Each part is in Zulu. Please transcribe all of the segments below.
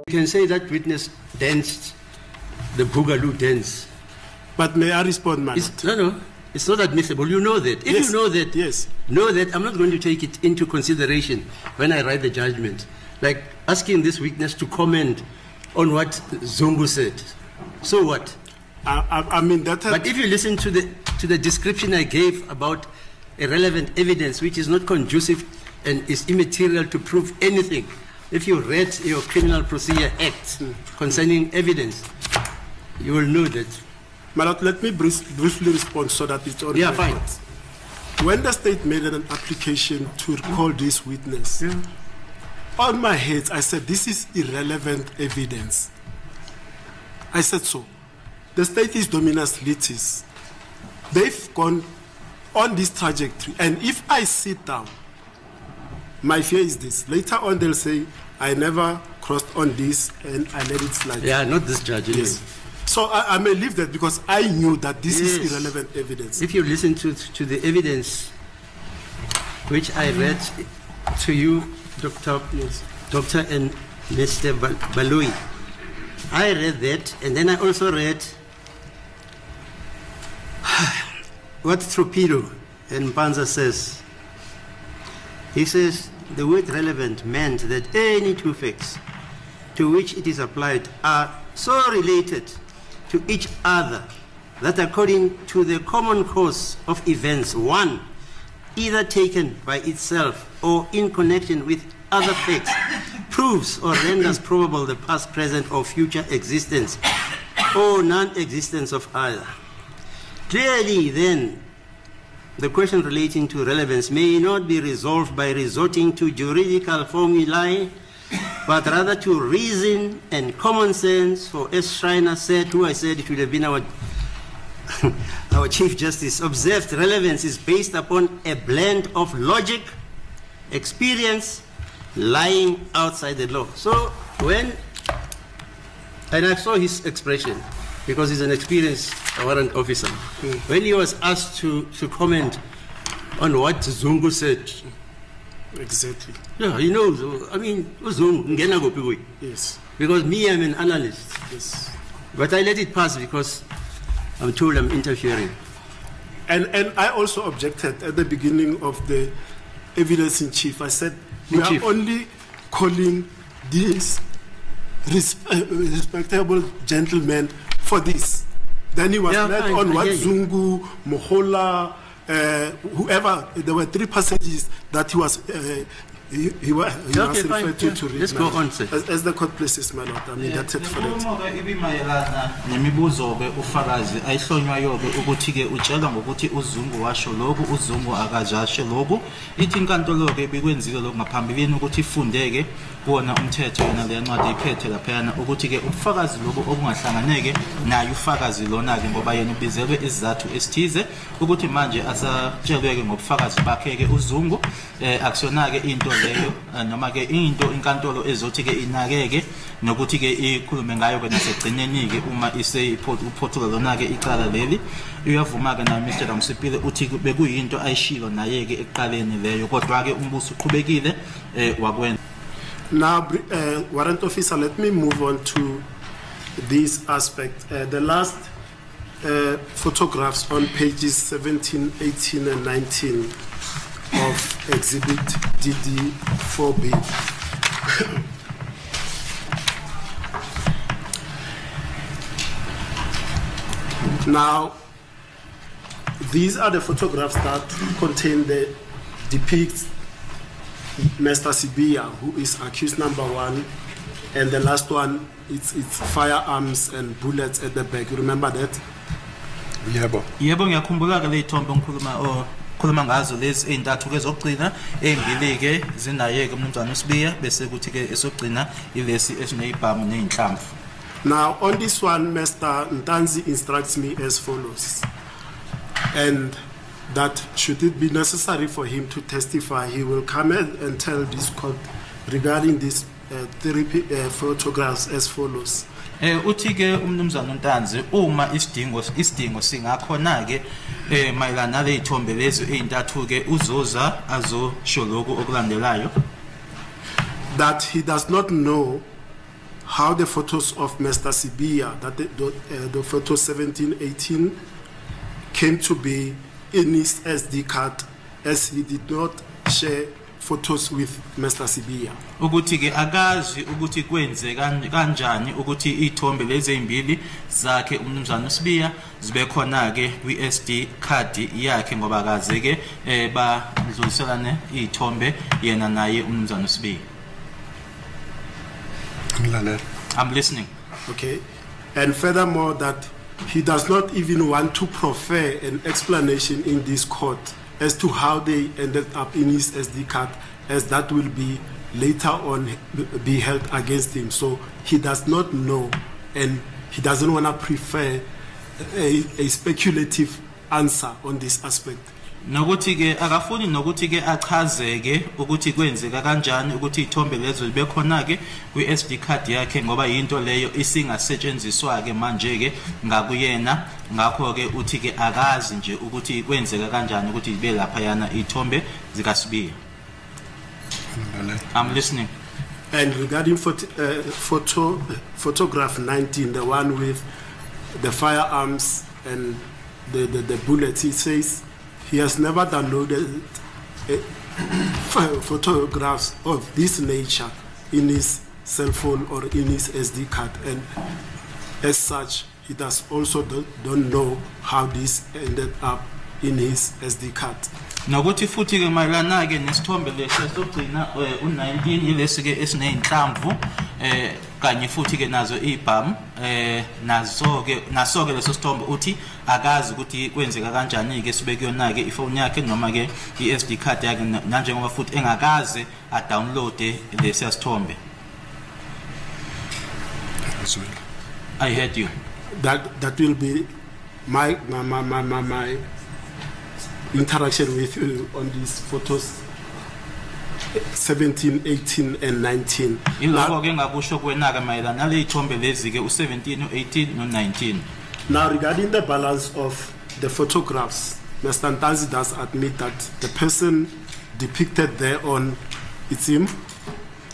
You can say that witness danced the Boogaloo dance. But may I respond, my lord? No, it's not admissible. You know that. If yes. You know that, yes. Know that I'm not going to take it into consideration when I write the judgment. Like asking this witness to comment on what Zungu said. So what? I mean that. But if you listen to the description I gave about irrelevant evidence, which is not conducive and is immaterial to prove anything, if you read your Criminal Procedure Act concerning evidence, you will know that. My lord, let me briefly respond so that it's on record. Fine. When the state made an application to recall this witness, on my head I said this is irrelevant evidence. I said so. The state is dominus litis. They've gone on this trajectory, and if I sit down, my fear is this. Later on, they'll say, I never crossed on this and I let it slide. Yeah, not this judge. Yes. So I may leave that because I knew that this is irrelevant evidence. If you listen to the evidence which I read to you, Dr. and Mr. Baloyi, I read that, and then I also read what Torpedo and Panza says. He says, the word relevant meant that any two facts to which it is applied are so related to each other that according to the common course of events, one, either taken by itself or in connection with other facts, proves or renders probable the past, present, or future existence or non-existence of either. Clearly, then, the question relating to relevance may not be resolved by resorting to juridical formulae, but rather to reason and common sense. For as Schreiner said, who I said it would have been our Chief Justice, observed relevance is based upon a blend of logic, experience, lying outside the law. So and I saw his expression, because he's an experienced warrant officer. When he was asked to comment on what Zungu said. Exactly. Yeah, he knows. I mean, Zungu, yes. Because me, I'm an analyst. Yes. But I let it pass because I'm told I'm interfering. And I also objected at the beginning of the evidence in chief. I said, we are only calling these respectable gentlemen for this. Then he was led on what Zungu, Mohola, whoever. There were three passages that he was referred to read. Let's go on, sir. As the court places, my lord. I mean, that's it for that. nemibuzo ke ufakazi ayihlonywayo ke ukuthi ke utshela ngokuthi uZungu washo lokhu uZungu akajashe lokhu ithi inkantolo ke bikwenzile lokhu ngaphambilini ukuthi ifundeke kuona umthetho yona le ncwadi iphethe laphana ukuthi ke ufakazi lokho okungahlanganeke naye ufakazi lona ke ngoba yena ubizelwe izathu esithize ukuthi manje asatshelwe ke ngobufakazi bakhe ke uZungu akusona ke into leyo noma ke into inkantolo ezothi ke inakeke nokuthi ke ikhulume ngayo ke nasegcineni ke uma uphothula lona ke icala leli uyavuma ke na Mr. Damsipile uthi bekuyinto ayishilo naye ke ekuqaleni leyo kodwa ke umbuso uqhubekile wakwenza. Now, warrant officer, let me move on to this aspect. The last photographs on pages 17, 18, and 19 of Exhibit DD4B. Now, these are the photographs that contain depict Mr. Sibiya, who is accused number one, and the last one, it's firearms and bullets at the back. You remember that? Yebo ngiyakhumbula ke le ithombe ngikhuluma ngazo lezi ezintathu ke zokugcina ezimbili ke zinaye ke umnumzana uSibiya bese kuthi ke esogcina ilesi esineyibhamu nezinhlamvu. Now on this one, Mr. Ntanzi instructs me as follows, and that should it be necessary for him to testify, he will come and tell this court regarding these three photographs as follows. Uthi ke umnumzana uNtanzi uma isidingo singakhona ke mayelana nale ithombe lezi ezintathu ke uzoza azosho lokho okulandelayo, that he does not know how the photos of Mr. Sibia, that the photo 1718, came to be in his SD card, as he did not share photos with Mr. Sibia. Ukuthi ke akazi ukuthi kwenze kanjani ukuthi ithombe lezi ezimbili zakhe umnumzana uSibiya zibe khona ke kwi-SD card yakhe ngoba akaze ke badluliselane ithombe yena naye umnumzana uSibiya. I'm listening. Okay. And furthermore, that he does not even want to proffer an explanation in this court as to how they ended up in his SD card, as that will be later on be held against him. So he does not know, and he doesn't want to prefer a speculative answer on this aspect. Nokuthi ke akafuni nokuthi ke achazeke ukuthi kwenzeka kanjani ukuthi ithombe lezo libe khona ke kwi-SD card yakhe ngoba into leyo isingasetshenziswa ke manje ke ngakuyena, ngakho ke uthi ke akazi nje ukuthi kwenzeka kanjani ukuthi libe lapha yana ithombe zikaSibiya. I'm listening. And regarding photograph 19, the one with the firearms and the bullets, he says he has never downloaded photographs of this nature in his cell phone or in his SD card, and as such, he does also don't know how this ended up in his SD card. Nokuthi futhi ke mayelana ke nesithombe lesi sokugcina u19 yilesi ke esineyinhlamvu kanye futhi ke nazo ibham naso ke leso sithombe uthi akazi ukuthi kwenzeka kanjani ke sibe kuyona ke ifone yakhe noma ke iSD card yakhe nanjengoba futhi engakaze a download lesi sithombe. I heard you. That will be my interaction with you on these photos 17, 18 and 19. Ilokho ke ngakusho kwenaka mayelana nale ithombe lezi ke u17, u18 no19. Now regarding the balance of the photographs, Mr. Ntanzi does admit that the person depicted there on it's him.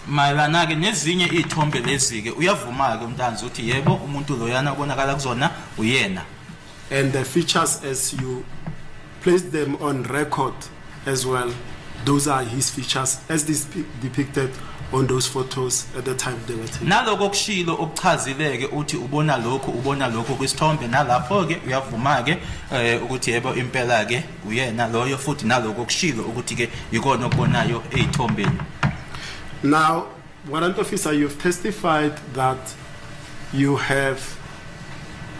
Mayelana ke nezinye ithombe lezi ke uyavuma ke uNtanzi uthi yebo umuntu loyana ubonakala kuzona uyena. And the features as you place them on record as well, those are his features as depicted on those photos at the time they were taken. Naloko kushilo okuchazileke uthi ubona lokho kwisithombe nalapho ke uyavuma ke ukuthi yebo impela ke uyena loyo futhi naloko kushilo ukuthi ke yikona okubonayo ezithombeni. Now, warrant officer, you've testified that you have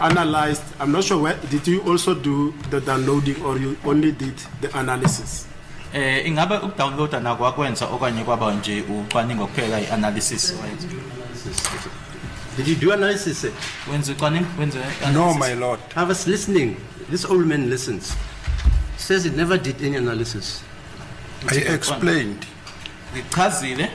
analyzed, I'm not sure, did you also do the downloading or you only did the analysis? Ingabe ukudownloada nakwakwenza okanye kwaba nje ucwaningo kuphela ianalysis. Did you do analysis? Wenza ucwaningo, wenza analysis? No, my lord. I was listening. This old man listens. He says he never did any analysis. I explained. Ngichazile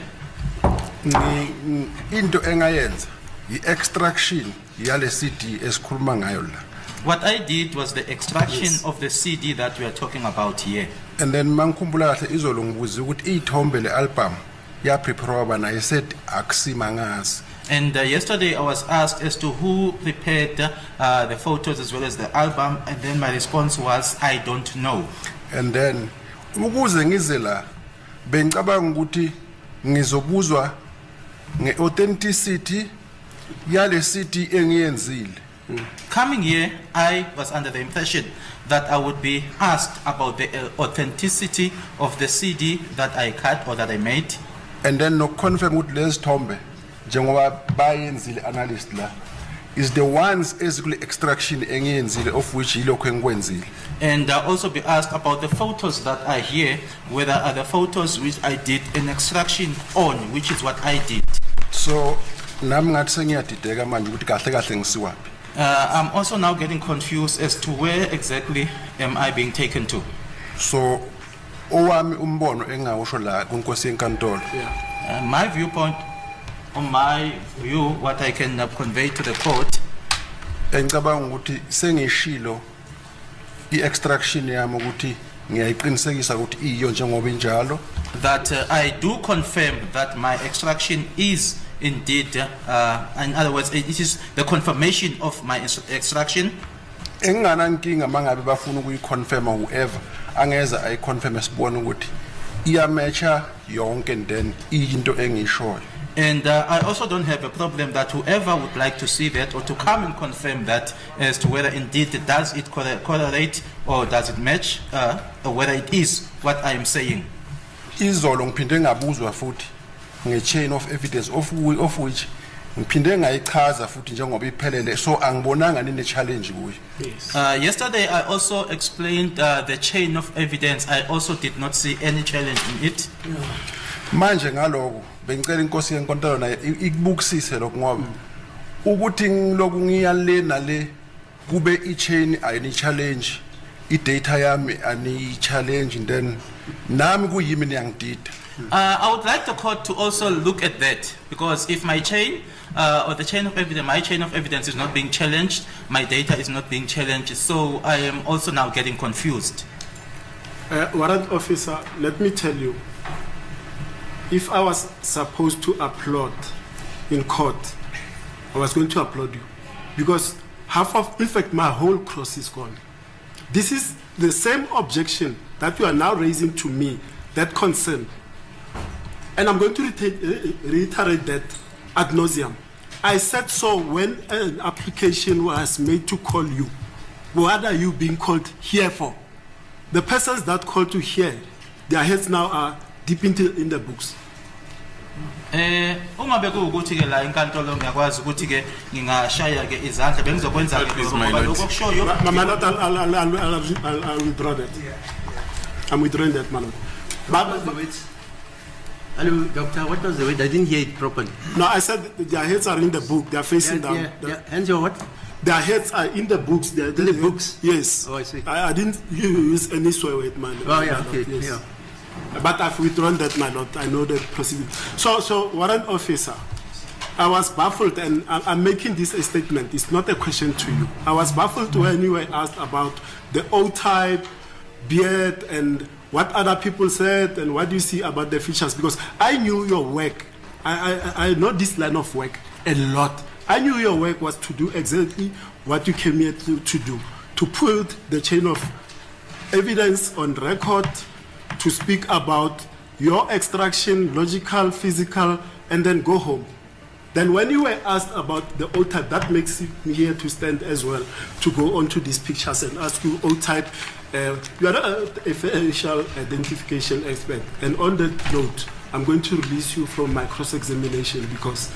into engayenza i-extraction yale CD esikhuluma ngayo la. What I did was the extraction of the CD that we are talking about here. And then mangikhumbula kahle izolo ngibuza ukuthi ithombe le album ya prepare bana, I said akusimangazi. And yesterday I was asked as to who prepared the photos as well as the album, and then my response was I don't know. And then ukuze ngize la bengicabanga ukuthi ngizobuzwa nge-authenticity yale CD engiyenzile. Coming here, I was under the impression that I would be asked about the authenticity of the CD that I cut or that I made. And then no confirm ukuthi lesithombe njengoba bayenzile analyst la is the ones basically extraction engiyenzile of which yilokho engikwenzile. And also be asked about the photos that are here, whether are the photos which I did an extraction on, which is what I did. So nami ngathi sengiyadideka manje ukuthi kahle kahle ngisiwaphi. I'm also now getting confused as to where exactly am I being taken to. So owami umbono engawusho la kunkosi yenkantolo. My viewpoint, on my view, what I can convey to the court. Engicabanga ukuthi sengishilo i-extraction yami ukuthi ngiyayiqinisekisa ukuthi iyo njengoba injalo. That I do confirm that my extraction is indeed, in other words, it is the confirmation of my extraction. engana nkinga mangabe bafuna ukuyiconfirma whoever angeza ayiconfirm sibone ukuthi iyamatcha yonke and then into engishoyo. And I also don't have a problem that whoever would like to see that or to come and confirm that as to whether indeed does it correlate or does it match, or whether it is what I am saying. Izolo ngiphinde ngabuzwa futhi nge-chain of evidence of which ngiphinde ngayichaza futhi njengoba iphelele, so angibonanga nine-challenge kuyo. Yesterday I also explained the chain of evidence. I also did not see any challenge in it. Manje ngaloko bengicela inkosi yenkontolo naye ikubukisise lokho ngoba ukuthi ngiloku ngiyale nale kube i-chain ayini challenge, i-data yami ani challenge, and then nami kuyimi niyangidida. I would like the court to also look at that, because if my chain or the chain of evidence, my chain of evidence is not being challenged, my data is not being challenged, so I am also now getting confused. Warrant officer, let me tell you, if I was supposed to applaud in court, I was going to applaud you, because half of, in fact, my whole cross is gone. This is the same objection that you are now raising to me, that concern. And I'm going to reiterate that ad nauseum. I said so when an application was made to call you. What are you being called here for? The persons that called you here, their heads now are deep in the books. Uma bekuwukuthi ke la inkantolo ngiyakwazi ukuthi ke ngingashaya ke izandla bengizokwenza ke lokho kushoyo. My lord, I'll withdraw that. I'm withdrawing that, my lord. Hello, doctor, what was the word? I didn't hear it properly. No, I said their heads are in the book. They are facing down. Hands your what? Their heads are in the books. In the books? Yes. Oh, I see. I didn't use any swear word, man. Oh, yeah, okay. Yes. Yeah. But I've withdrawn that, my lord. I know that procedure. So, warrant officer, I was baffled, and I'm making this a statement. It's not a question to you. I was baffled when you were asked about the O-type, beard, and what other people said, and what do you see about the features, because I knew your work. I know this line of work a lot. I knew your work was to do exactly what you came here to do, to put the chain of evidence on record, to speak about your extraction, logical, physical, and then go home. Then when you were asked about the O-type, that makes me here to stand as well, to go on to these pictures and ask you O-type. You are not a facial identification expert. And on that note, I'm going to release you from my cross-examination, because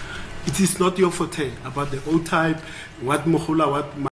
it is not your forte about the O-type, what Mohula, what